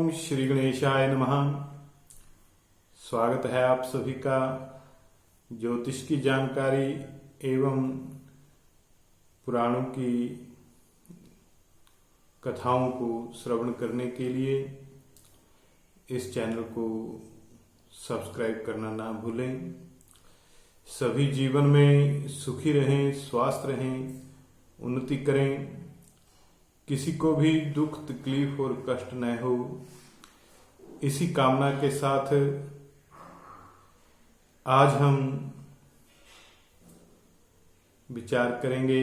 ओम श्री गणेशाय नमः। स्वागत है आप सभी का ज्योतिष की जानकारी एवं पुराणों की कथाओं को श्रवण करने के लिए। इस चैनल को सब्सक्राइब करना ना भूलें। सभी जीवन में सुखी रहें, स्वस्थ रहें, उन्नति करें, किसी को भी दुख तकलीफ और कष्ट न हो, इसी कामना के साथ आज हम विचार करेंगे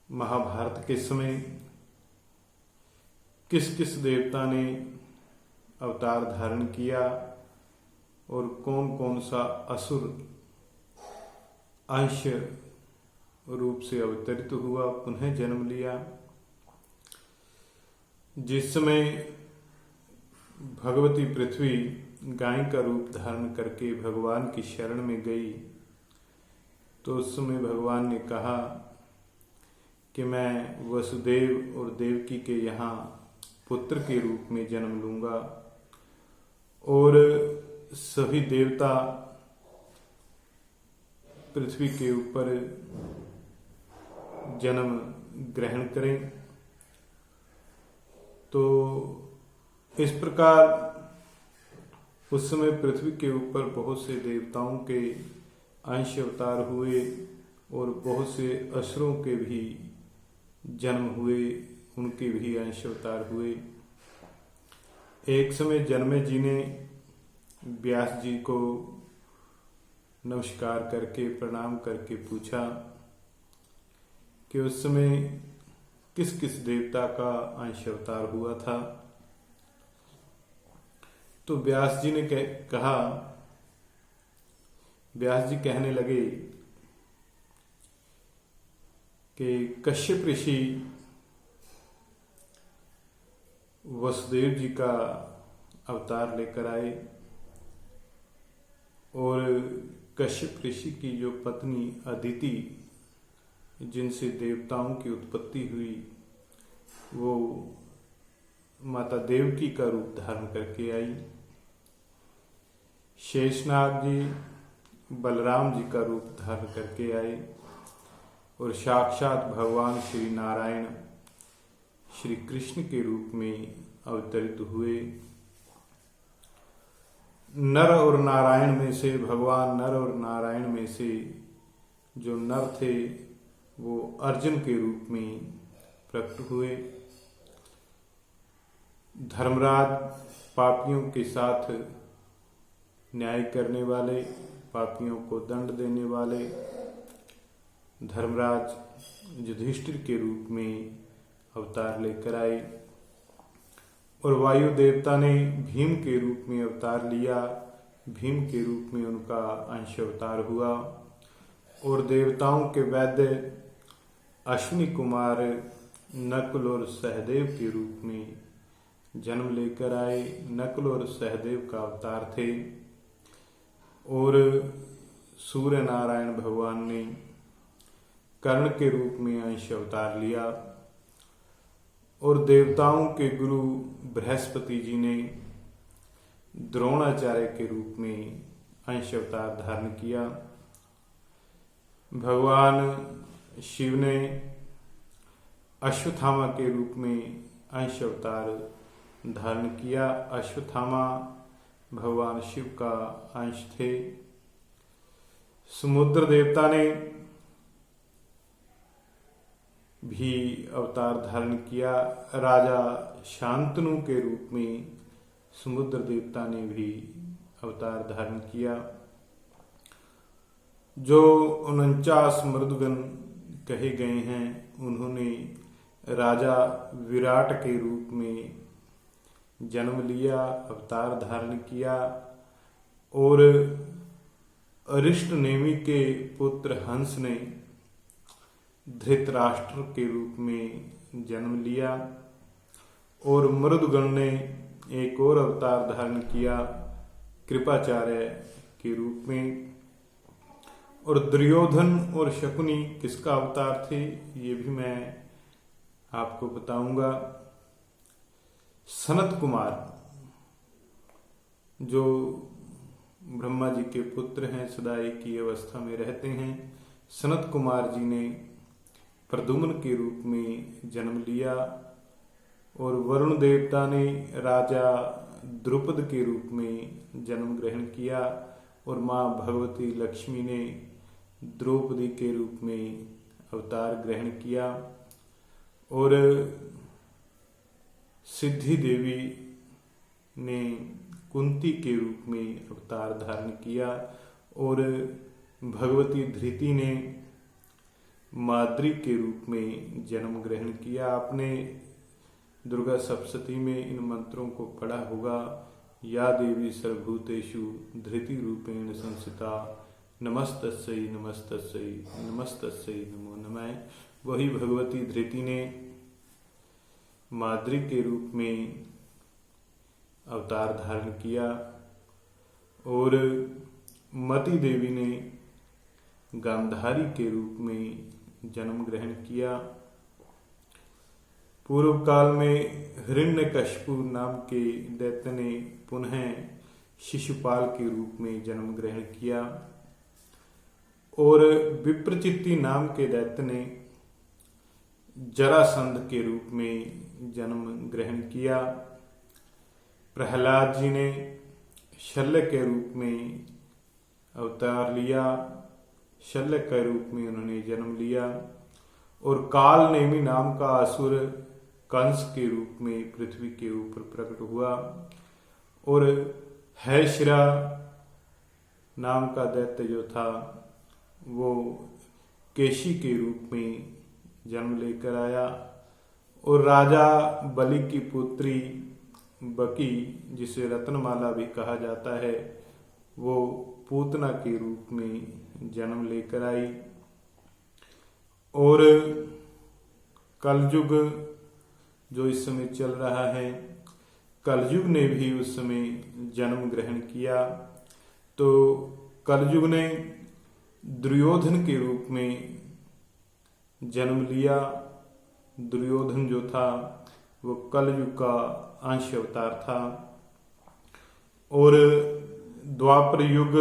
महाभारत के समय किस किस देवता ने अवतार धारण किया और कौन कौन सा असुर अंश रूप से अवतरित हुआ, पुनः जन्म लिया। जिस समय भगवती पृथ्वी गाय का रूप धारण करके भगवान की शरण में गई तो उस समय भगवान ने कहा कि मैं वसुदेव और देवकी के यहाँ पुत्र के रूप में जन्म लूंगा और सभी देवता पृथ्वी के ऊपर जन्म ग्रहण करें। तो इस प्रकार उस समय पृथ्वी के ऊपर बहुत से देवताओं के अंश अवतार हुए और बहुत से असुरों के भी जन्म हुए, उनके भी अंश अवतार हुए। एक समय जन्मे जी ने व्यास जी को नमस्कार करके प्रणाम करके पूछा कि उस समय किस किस देवता का अंश अवतार हुआ था। तो व्यास जी ने कहा, व्यास जी कहने लगे कि कश्यप ऋषि वसुदेव जी का अवतार लेकर आए और कश्यप ऋषि की जो पत्नी अदिति जिनसे देवताओं की उत्पत्ति हुई वो माता देवकी का रूप धारण करके आई। शेषनाग जी बलराम जी का रूप धारण करके आए और साक्षात भगवान श्री नारायण श्री कृष्ण के रूप में अवतरित हुए। नर और नारायण में से भगवान नर और नारायण में से जो नर थे वो अर्जुन के रूप में प्रकट हुए। धर्मराज पापियों के साथ न्याय करने वाले, पापियों को दंड देने वाले धर्मराज युधिष्ठिर के रूप में अवतार लेकर आए और वायु देवता ने भीम के रूप में अवतार लिया। भीम के रूप में उनका अंश अवतार हुआ और देवताओं के वैद्य अश्विनी कुमार नकुल और सहदेव के रूप में जन्म लेकर आए। नकुल और सहदेव का अवतार थे और सूर्य नारायण भगवान ने कर्ण के रूप में अंश अवतार लिया और देवताओं के गुरु बृहस्पति जी ने द्रोणाचार्य के रूप में अंश अवतार धारण किया। भगवान शिव ने अश्वत्थामा के रूप में अंश अवतार धारण किया। अश्वत्थामा भगवान शिव का अंश थे। समुद्र देवता ने भी अवतार धारण किया। राजा शांतनु के रूप में समुद्र देवता ने भी अवतार धारण किया। जो 49 मृदुगण कहे गए हैं उन्होंने राजा विराट के रूप में जन्म लिया, अवतार धारण किया और अरिष्ट नेमि के पुत्र हंस ने धृतराष्ट्र के रूप में जन्म लिया और मृदुगण ने एक और अवतार धारण किया कृपाचार्य के रूप में। और दुर्योधन और शकुनी किसका अवतार थे ये भी मैं आपको बताऊंगा। सनत कुमार जो ब्रह्मा जी के पुत्र हैं, सदा एक ही अवस्था में रहते हैं, सनत कुमार जी ने प्रद्युम्न के रूप में जन्म लिया और वरुण देवता ने राजा द्रुपद के रूप में जन्म ग्रहण किया और माँ भगवती लक्ष्मी ने द्रौपदी के रूप में अवतार ग्रहण किया और सिद्धि देवी ने कुंती के रूप में अवतार धारण किया और भगवती धृति ने माद्री के रूप में जन्म ग्रहण किया। आपने दुर्गा सप्तशती में इन मंत्रों को पढ़ा होगा। या देवी सर्वभूतेषु धृति रूपेण संस्थिता नमस्तस्यै नमस्तस्यै नमस्तस्यै नमो नमः। वही भगवती धृति ने माद्री के रूप में अवतार धारण किया और मति देवी ने गांधारी के रूप में जन्म ग्रहण किया। पूर्व काल में हिरण्यकशिपु नाम के दैत्य ने पुनः शिशुपाल के रूप में जन्म ग्रहण किया और विप्रचित्ति नाम के दैत्य ने जरासंध के रूप में जन्म ग्रहण किया। प्रहलाद जी ने शल्य के रूप में अवतार लिया, शल्य के रूप में उन्होंने जन्म लिया और काल नेमी नाम का असुर कंस के रूप में पृथ्वी के ऊपर प्रकट हुआ और हैशिरा नाम का दैत्य जो था वो केशी के रूप में जन्म लेकर आया और राजा बलि की पुत्री बकी, जिसे रत्नमाला भी कहा जाता है, वो पूतना के रूप में जन्म लेकर आई और कलयुग जो इस समय चल रहा है, कलयुग ने भी उस समय जन्म ग्रहण किया। तो कलयुग ने दुर्योधन के रूप में जन्म लिया। दुर्योधन जो था वो कलयुग का अंश अवतार था और द्वापर युग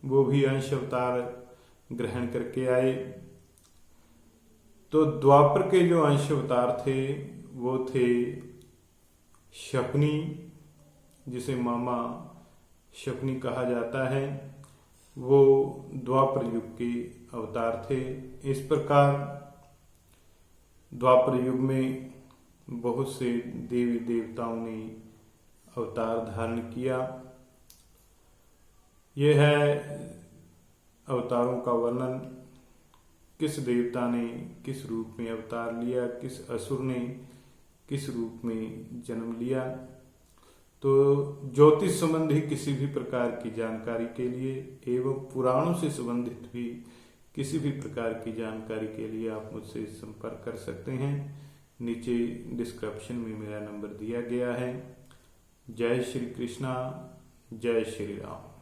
वो भी अंश अवतार ग्रहण करके आए। तो द्वापर के जो अंश अवतार थे वो थे शकुनी, जिसे मामा शकुनी कहा जाता है, वो द्वापर युग के अवतार थे। इस प्रकार द्वापर युग में बहुत से देवी देवताओं ने अवतार धारण किया। यह है अवतारों का वर्णन, किस देवता ने किस रूप में अवतार लिया, किस असुर ने किस रूप में जन्म लिया। तो ज्योतिष संबंधी किसी भी प्रकार की जानकारी के लिए एवं पुराणों से संबंधित भी किसी भी प्रकार की जानकारी के लिए आप मुझसे संपर्क कर सकते हैं। नीचे डिस्क्रिप्शन में मेरा नंबर दिया गया है। जय श्री कृष्णा, जय श्री राम।